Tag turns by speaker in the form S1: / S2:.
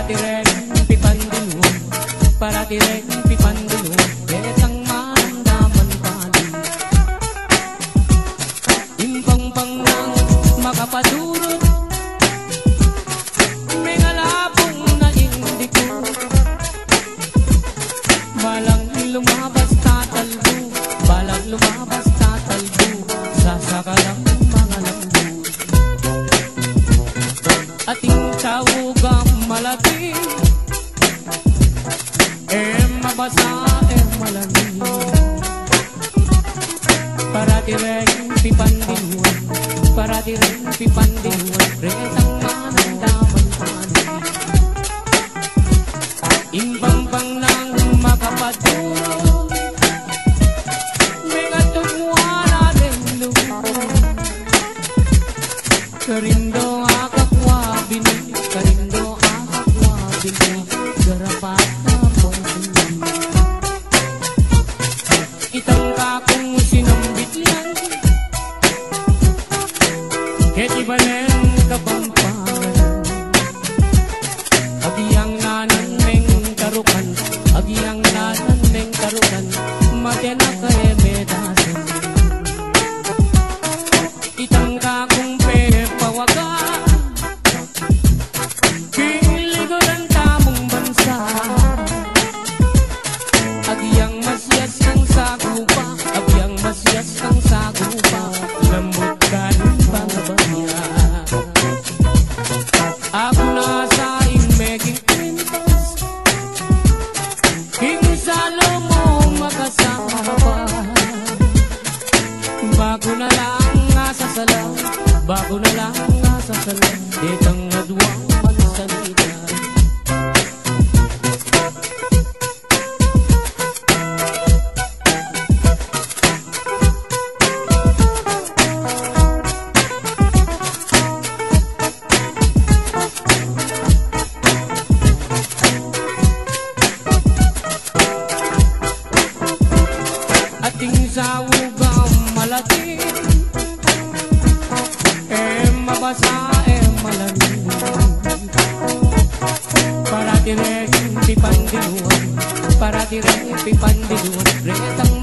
S1: tireng pipandinuan, para tireng pipandinuan, betang mandaman pali. Impang-pang nang makapadurot, may ngalapong na indiko. Balang lumabas tatalbo, balang lumabas tatalbo, sasakalang mga lambo. Ating tawag malati, mabasa malamig. Para tireng pipandinuan, para tireng pipandinuan, retang manandaman pali. Imbang-bang nang makapadulog, may katungwa natin lumo. Karindo akakwa bini, karindo akakwa bini, garapat na pong itang kakong sinambit yan, ketibanen kapampangan. Agiyang nanan meng karukan, agiyang nanan meng karukan, matena kay medasan. Itang kakong pepawaga, kiligo ng tamong bansa. Agiyang masyas ng sagupa, agiyang masyas ng sagupa, lambot ka ng pangabaya. Ako nasa imeging kwintas, kingsalo mo makasama pa. Bago na lang asasalaw, bago na lang asasalaw, ditang nadwang magsalita. Ating sawugang malati, mabasa malamig. Para tireng pipandinuan, para tireng pipandinuan, retang